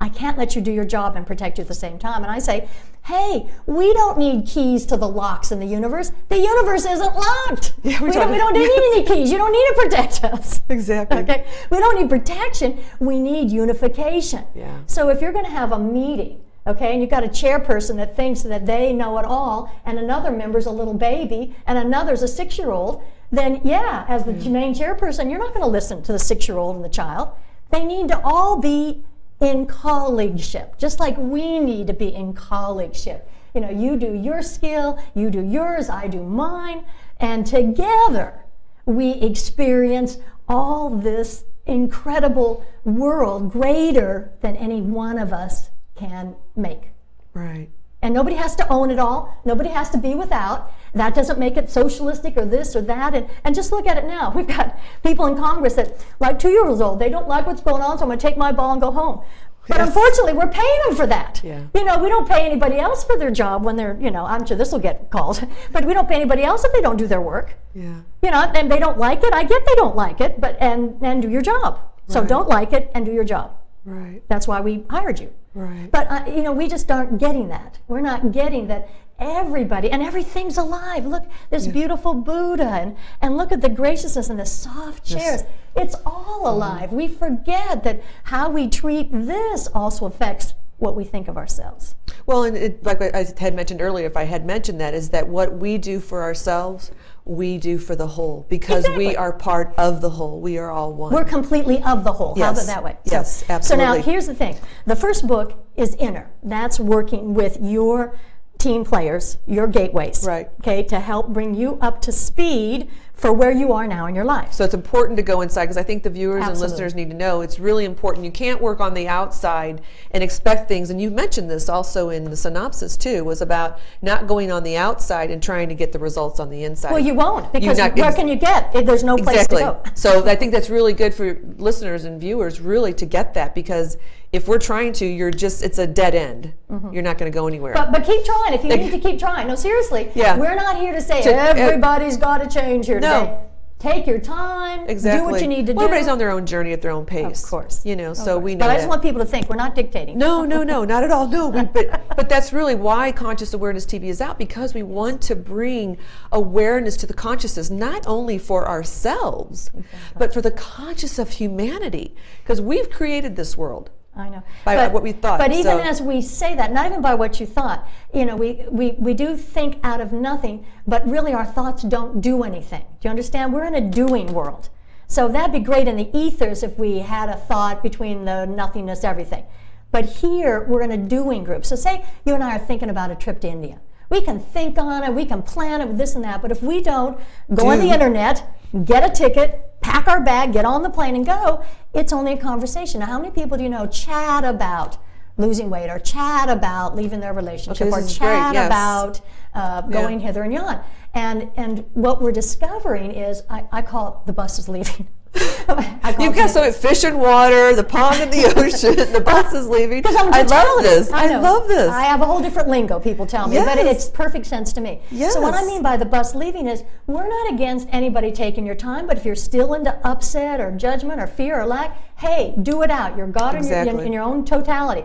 I can't let you do your job and protect you at the same time. And I say, hey, we don't need keys to the locks in the universe. The universe isn't locked. Yeah, we don't need any keys. You don't need to protect us. Exactly. Okay? We don't need protection. We need unification. Yeah. So if you're going to have a meeting, okay, and you've got a chairperson that thinks that they know it all, and another member's a little baby, and another's a 6-year-old, then yeah, as the main chairperson, you're not going to listen to the 6-year-old and the child. They need to all be in colleagueship, just like we need to be in colleagueship. You know, you do your skill, you do yours, I do mine, and together we experience all this incredible world greater than any one of us can make. Right. And nobody has to own it all. Nobody has to be without. That doesn't make it socialistic or this or that. And just look at it now. We've got people in Congress that, like 2 years old, they don't like what's going on, so I'm going to take my ball and go home. But Yes. unfortunately, we're paying them for that. Yeah. You know, we don't pay anybody else for their job when they're, you know, I'm sure this will get called, but we don't pay anybody else if they don't do their work. Yeah. You know, and they don't like it. I get they don't like it, but and do your job. So Right. don't like it and do your job. Right. That's why we hired you. Right. But, you know, we just aren't getting that. We're not getting that everybody, and everything's alive. Look, this beautiful Buddha, and look at the graciousness and the soft chairs. It's all alive. We forget that how we treat this also affects what we think of ourselves. Well, and like I had mentioned earlier, if I had mentioned that, is that what we do for ourselves, we do for the whole, because Exactly. we are part of the whole. We are all one. We're completely of the whole. How Yes. about that way? Yes, So absolutely. now here's the thing. The first book is inner. That's working with your team players, your gateways. Right. Okay, to help bring you up to speed for where you are now in your life. So it's important to go inside, because I think the viewers and Absolutely. listeners need to know it's really important. You can't work on the outside and expect things. And you mentioned this also in the synopsis too, was about not going on the outside and trying to get the results on the inside. Well, you won't, because not- where can you get? There's no place Exactly. to go. So I think that's really good for listeners and viewers really to get that, because if we're trying to, it's a dead end. You're not going to go anywhere. But keep trying if you need to keep trying. No, seriously. Yeah. We're not here to say To- everybody's got to change here No. today. Take your time. Exactly. Do what you need to Well, do. everybody's on their own journey at their own pace. Of course. So we know But I just that. want people to think we're not dictating. No, not at all. No, but that's really why Conscious Awareness TV is out, because we want to bring awareness to the consciousness, not only for ourselves, but for the conscious of humanity, because we've created this world. I know. By what we thought, But even so- as we say that, not even by what you thought, we do think out of nothing, but really our thoughts don't do anything. Do you understand? We're in a doing world. So that'd be great in the ethers if we had a thought between the nothingness, everything. But here, we're in a doing group. So say you and I are thinking about a trip to India. We can think on it, we can plan it with this and that, but if we don't go on the internet, get a ticket, pack our bag, get on the plane and go, it's only a conversation. Now, how many people do you know chat about losing weight, or chat about leaving their relationship, Okay, or this is great, chat yes. about going hither and yon? And what we're discovering is, I call it the bus is leaving. I call You've it got so fish and water, the pond and the ocean, the bus is leaving. Because I'm I love totality. this. I know. love this. I have a whole different lingo, people tell me, but Yes. it's perfect sense to me. So what I Yes. mean by the bus leaving is, we're not against anybody taking your time, but if you're still into upset or judgment or fear or lack, hey, do it out. You're God Exactly. in your own totality.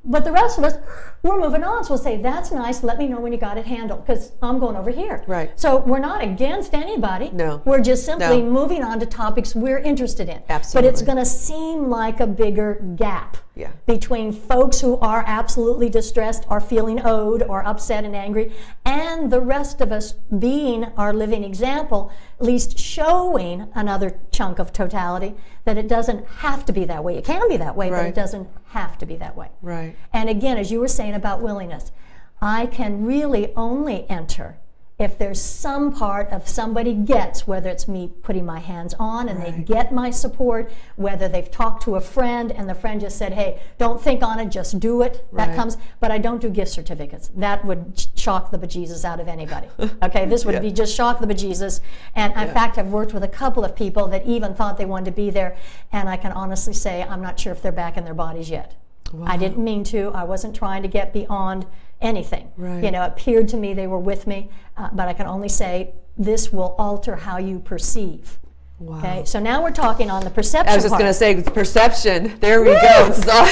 But the rest of us, we're moving on. So we'll say, that's nice. Let me know when you got it handled, because I'm going over here. Right. So we're not against anybody. No. We're just simply No. moving on to topics we're interested in. Absolutely. But it's going to seem like a bigger gap Yeah. between folks who are absolutely distressed, or feeling owed, or upset and angry, and the rest of us being our living example, at least showing another chunk of totality that it doesn't have to be that way. It can be that way, but Right. it doesn't have to be that way. Right. And again, as you were saying about willingness, I can really only enter if there's some part of somebody gets, whether it's me putting my hands on and they Right. get my support, whether they've talked to a friend and the friend just said, hey, don't think on it, just do it. That Right. comes, but I don't do gift certificates. That would shock the bejesus out of anybody. Okay, this would Yeah. be just shock the bejesus. And in fact, I've worked with a couple of people that even thought they wanted to be there, and I can honestly say I'm not sure if they're back in their bodies yet. I didn't mean to. I wasn't trying to get beyond anything. Right. It appeared to me they were with me, but I can only say this will alter how you perceive. Wow. Okay, so now we're talking on the perception I was just part. going to say perception. There we go. This is all.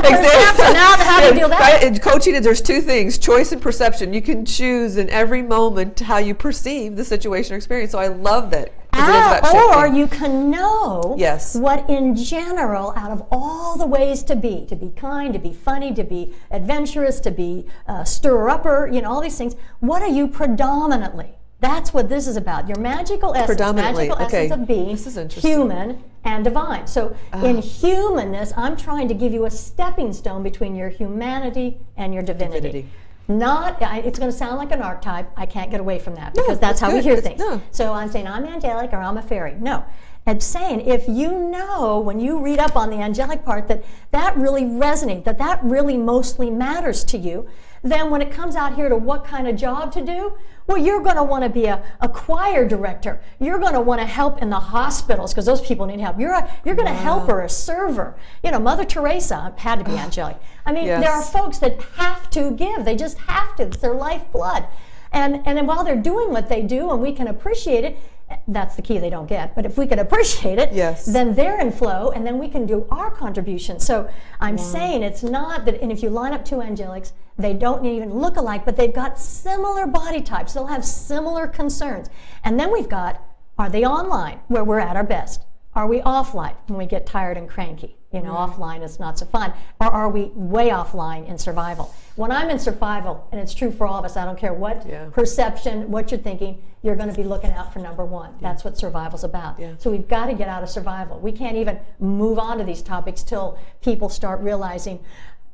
perception. Now how do you do that? Right, in coaching, there's two things: choice and perception. You can choose in every moment how you perceive the situation or experience. So I love that. 'Cause it is about Or shifting. you can know Yes. what in general, out of all the ways to be kind, to be funny, to be adventurous, to be stir-upper, all these things, what are you predominantly? That's what this is about. Your magical essence, Predominantly, magical okay. essence of being This is interesting. human and divine. So in humanness, I'm trying to give you a stepping stone between your humanity and your divinity. It's going to sound like an archetype. I can't get away from that, because that's how we good. hear It's- things. no. So I'm saying I'm angelic or I'm a fairy. No. It's saying if you know when you read up on the angelic part that really resonates, that really mostly matters to you, then when it comes out here to what kind of job to do, well, you're going to want to be a choir director. You're going to want to help in the hospitals, because those people need help. You're going to help her, a server. Mother Teresa had to be angelic. I mean, Yes. there are folks that have to give. They just have to. It's their lifeblood. And then while they're doing what they do, and we can appreciate it, that's the key they don't get. But if we can appreciate it, Yes. then they're in flow, and then we can do our contribution. So I'm saying it's not that, and if you line up two angelics, they don't even look alike, but they've got similar body types. They'll have similar concerns. And then we've got, are they online, where we're at our best? Are we offline when we get tired and cranky? Offline is not so fun. Or are we way offline in survival? When I'm in survival, and it's true for all of us, I don't care what perception, what you're thinking, you're going to be looking out for number one. That's what survival's about. Yeah. So we've got to get out of survival. We can't even move on to these topics till people start realizing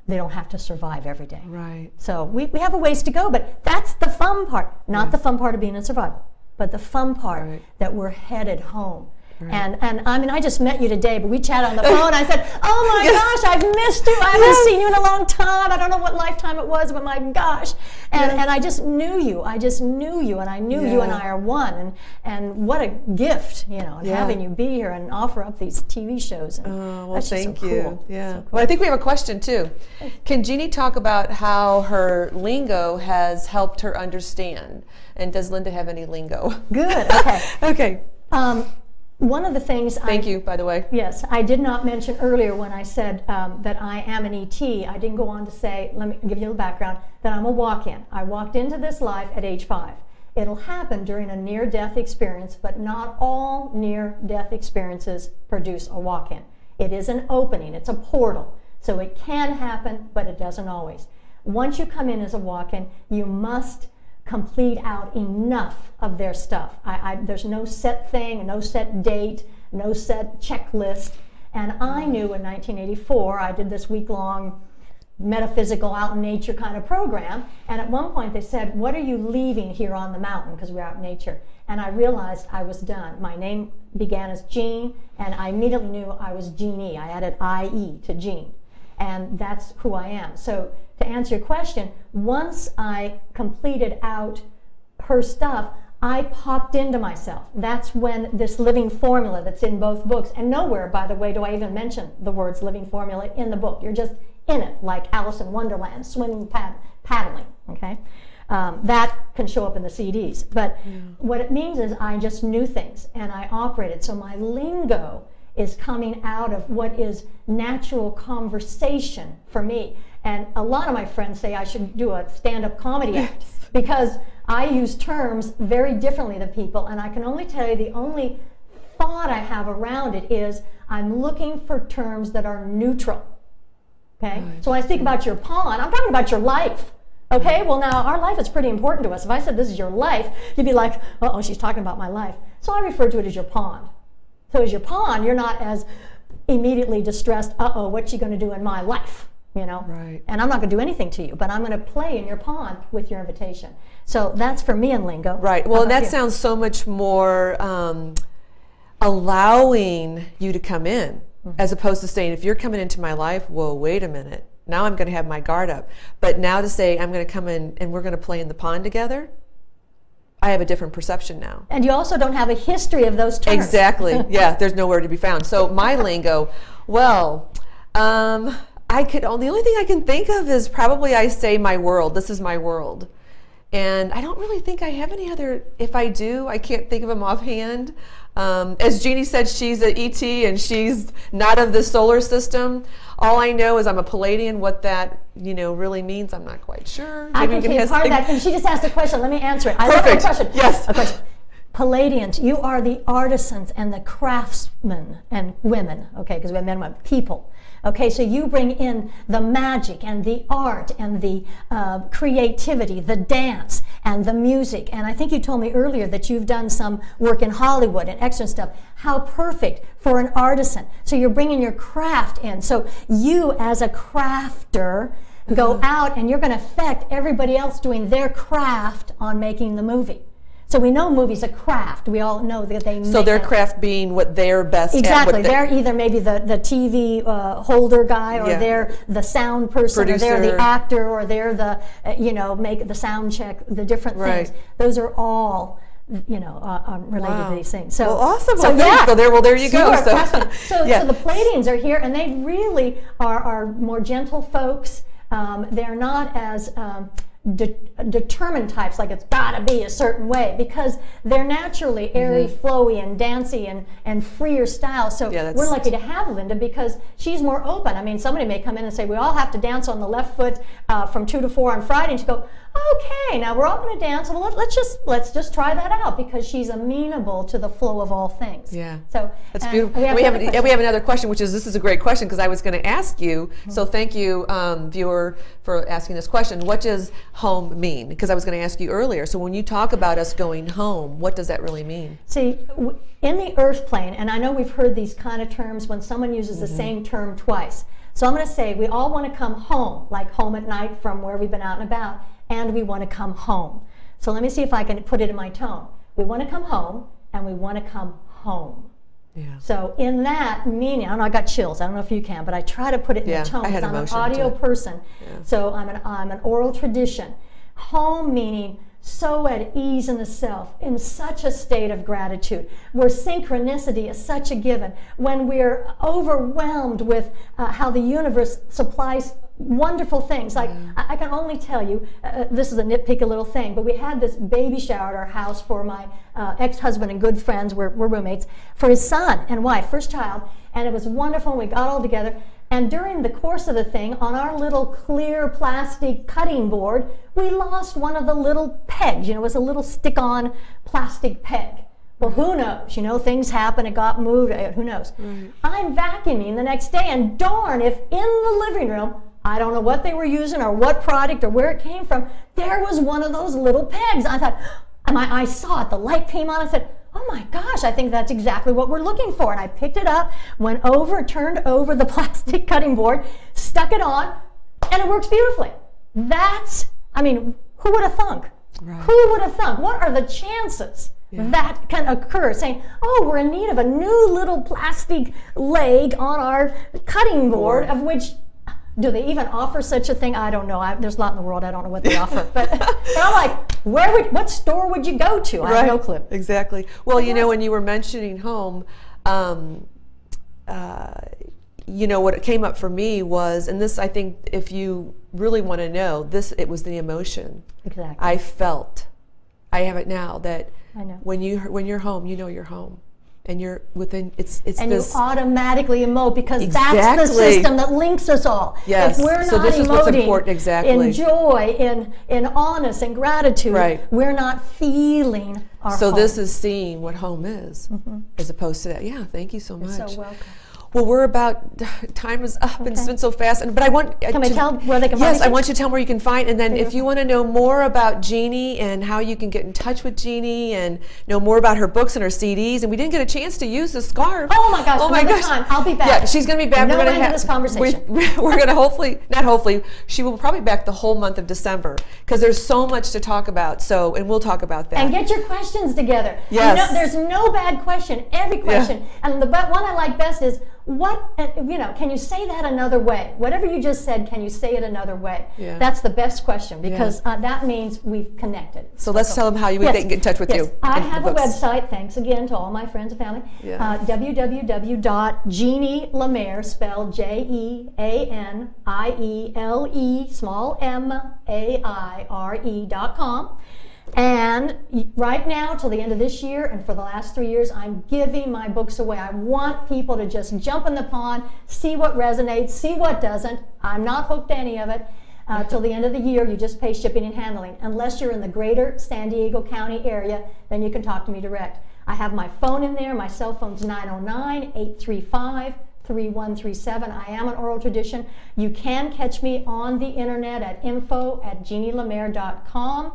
they don't have to survive every day. Right. So we have a ways to go, but that's the fun part, not the fun part of being in survival. but the fun part Right. that we're headed home. Right. And I mean, I just met you today, but we chatted on the phone. I said, "Oh my Yes. gosh, I've missed you. I haven't Yes. seen you in a long time. I don't know what lifetime it was, but my gosh." And Yes. and I just knew you. I just knew you, and I knew you and Yeah. I are one. And what a gift, you know, and Yeah. having you be here and offer up these TV shows. And Oh, well, that's just thank so you. cool. Yeah. So cool. Well, I think we have a question too. Can Jeannie talk about how her lingo has helped her understand? And does Linda have any lingo? Good. Okay. Okay. One of the things Thank you, by the way. Yes, I did not mention earlier when I said that I am an ET. I didn't go on to say, let me give you the background, that I'm a walk-in. I walked into this life at age 5. It'll happen during a near-death experience, but not all near-death experiences produce a walk-in. It is an opening, it's a portal. So it can happen, but it doesn't always. Once you come in as a walk-in, you must complete out enough of their stuff. There's no set thing, no set date, no set checklist. And I knew in 1984, I did this week-long metaphysical out in nature kind of program. And at one point they said, "What are you leaving here on the mountain?" Because we're out in nature. And I realized I was done. My name began as Jean, and I immediately knew I was Jeannie. I added I-E to Jean. And that's who I am. So to answer your question, once I completed out her stuff, I popped into myself. That's when this living formula that's in both books, and nowhere, by the way, do I even mention the words living formula in the book. You're just in it, like Alice in Wonderland, swimming, paddling, okay? That can show up in the CDs. But what it means is I just knew things, and I operated. So my lingo is coming out of what is natural conversation for me. And a lot of my friends say I should do a stand-up comedy act because I use terms very differently than people, and I can only tell you the only thought I have around it is I'm looking for terms that are neutral. Okay? Right. So when I speak about your pond, I'm talking about your life. Okay? Well, now our life is pretty important to us. If I said this is your life, you'd be like, "Uh-oh, she's talking about my life." So I refer to it as your pond. So as your pawn, you're not as immediately distressed, "Uh-oh, what's she going to do in my life?" You know? Right. And I'm not going to do anything to you, but I'm going to play in your pawn with your invitation. So that's for me in lingo. Right. How Well, about that you? sounds so much more allowing you to come in, as opposed to saying, if you're coming into my life, whoa, wait a minute. Now I'm going to have my guard up. But now to say, I'm going to come in and we're going to play in the pond together, I have a different perception now. And you also don't have a history of those terms. Exactly. Yeah, there's nowhere to be found. So my lingo, well, the only thing I can think of is probably I say my world. This is my world. And I don't really think I have any other, if I do, I can't think of them offhand. As Jeannie said, she's an ET and she's not of the solar system. All I know is I'm a Palladian. What that, really means, I'm not quite sure. I Maybe can you tell you part of that, and she just asked a question. Let me answer it. I love Perfect. the question. Yes. A question. Palladians, you are the artisans and the craftsmen and women, okay, because we have men and women, people. Okay, so you bring in the magic and the art and the creativity, the dance and the music. And I think you told me earlier that you've done some work in Hollywood and extra stuff. How perfect for an artisan. So you're bringing your craft in. So you as a crafter go out and you're going to affect everybody else doing their craft on making the movie. So we know movies are craft. We all know that they So make their them. craft being what they're best Exactly. at. What They're either maybe the TV holder guy, or Yeah. they're the sound person, or they're Producer. the actor, or they're the, make the sound check, the different Right. things. Those are all, related Wow. to these things. So, Well, awesome. So Well, yeah. thanks. There you go. You are So- fascinating. So, Yeah. so the Palladians are here, and they really are more gentle folks. They're not as determined types, like it's gotta be a certain way, because they're naturally airy, flowy, and dancey, and freer style. So Yeah, that's- we're lucky to have Linda because she's more open. I mean, somebody may come in and say, we all have to dance on the left foot from 2 to 4 on Friday, and she go, okay, now we're all going to dance. Well, let's just try that out, because she's amenable to the flow of all things. Yeah. So That's beautiful. We have, We have another question, which is, this is a great question, because I was going to ask you, so thank you, viewer, for asking this question. What does home mean? Because I was going to ask you earlier. So when you talk about us going home, what does that really mean? See, in the earth plane, and I know we've heard these kind of terms when someone uses the same term twice. So I'm going to say we all want to come home, like home at night from where we've been out and about, and we want to come home. So let me see if I can put it in my tone. We want to come home, and we want to come home. Yeah. So in that meaning, I got chills. I don't know if you can, but I try to put it in Yeah, the tone. I had I'm an emotion audio to it. person, Yeah. so I'm an oral tradition. Home meaning so at ease in the self, in such a state of gratitude, where synchronicity is such a given, when we're overwhelmed with how the universe supplies wonderful things. Like, I can only tell you, this is a nitpicky little thing, but we had this baby shower at our house for my ex-husband and good friends, we're roommates, for his son and wife, first child, and it was wonderful, and we got all together. And during the course of the thing, on our little clear plastic cutting board, we lost one of the little pegs. You know, it was a little stick-on plastic peg. Well, who knows? You know, things happen, it got moved, who knows? Right. I'm vacuuming the next day, and darn, if in the living room, I don't know what they were using or what product or where it came from, there was one of those little pegs. I thought, I saw it, the light came on, I said, oh my gosh, I think that's exactly what we're looking for. And I picked it up, went over, turned over the plastic cutting board, stuck it on, and it works beautifully. That's, who would have thunk? Right. Who would have thunk? What are the chances that can occur? Saying, oh, we're in need of a new little plastic leg on our cutting board, of which, do they even offer such a thing? I don't know. There's a lot in the world. I don't know what they offer. But I'm like, what store would you go to? I have no clue. Exactly. Well, you know, when you were mentioning home, you know, what came up for me was, and this, I think, if you really want to know, it was the emotion. Exactly. I have it now, that I know. when you're home, you know you're home. And you're within, it's and this, you automatically emote, because exactly. that's the system that links us all. Yes. If we're So not this is what's important, emoting exactly. in joy, in honest and gratitude, right. we're not feeling our So home. this is seeing what home is, as opposed to that. Yeah, thank you so much. You're so welcome. Well, we're about, time is up, and it's been so fast. But I want Can we tell where they can find Yes, I you? want you to tell them where you can find. And then if you want to know more about Jeannie and how you can get in touch with Jeannie and know more about her books and her CDs. And we didn't get a chance to use the scarf. Oh my gosh, another time. I'll be back. Yeah, she's going to be back. No we're going end to this conversation. We're going to she will probably be back the whole month of December, because there's so much to talk about. So, and we'll talk about that. And get your questions together. Yes. You know, there's no bad question. Every question. Yeah. And the one I like best is, can you say that another way? Whatever you just said, can you say it another way? Yeah. That's the best question, because that means we've connected. So let's tell them how they can get in touch with you. I have a website, thanks again to all my friends and family, www.jeannielemaire, spelled JeannieLemaire.com. And right now, till the end of this year, and for the last 3 years, I'm giving my books away. I want people to just jump in the pond, see what resonates, see what doesn't. I'm not hooked to any of it. Till the end of the year, you just pay shipping and handling. Unless you're in the greater San Diego County area, then you can talk to me direct. I have my phone in there. My cell phone's 909-835-3137. I am an oral tradition. You can catch me on the internet at info@jeannielemaire.com.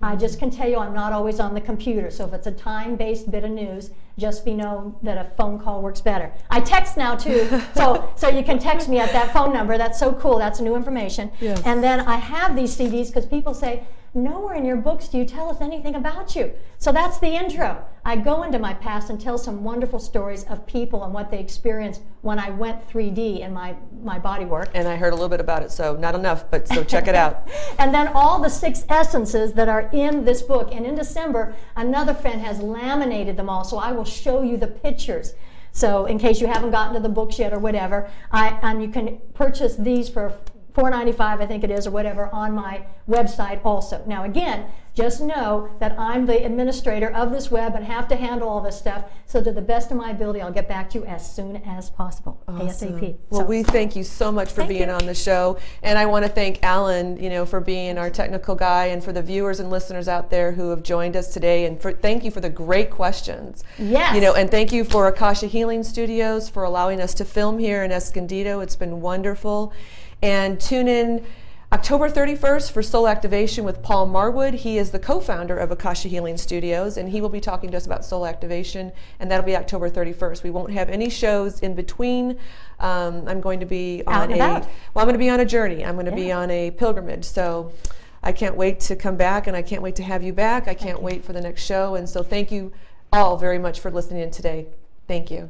I just can tell you I'm not always on the computer, so if it's a time-based bit of news, just be known that a phone call works better. I text now too, so you can text me at that phone number. That's so cool. That's new information. Yes. And then I have these CDs because people say, nowhere in your books do you tell us anything about you. So that's the intro. I go into my past and tell some wonderful stories of people and what they experienced when I went 3D in my body work. And I heard a little bit about it, so not enough, but so check it out. And then all the 6 essences that are in this book. And in December, another friend has laminated them all, so I will show you the pictures. So in case you haven't gotten to the books yet or whatever, and you can purchase these for $4.95, I think it is, or whatever, on my website also. Now again, just know that I'm the administrator of this web and have to handle all this stuff. So to the best of my ability, I'll get back to you as soon as possible. Awesome. ASAP. Well, we thank you so much for being on the show. And I want to thank Alan, for being our technical guy, and for the viewers and listeners out there who have joined us today. And thank you for the great questions. Yes. And thank you for Akasha Healing Studios for allowing us to film here in Escondido. It's been wonderful. And tune in October 31st for Soul Activation with Paul Marwood. He is the co-founder of Akasha Healing Studios, and he will be talking to us about soul activation, and that'll be October 31st. We won't have any shows in between. I'm going to be on a journey. I'm going to be on a pilgrimage. So I can't wait to come back, and I can't wait to have you back. I can't wait for the next show. And so thank you all very much for listening in today. Thank you.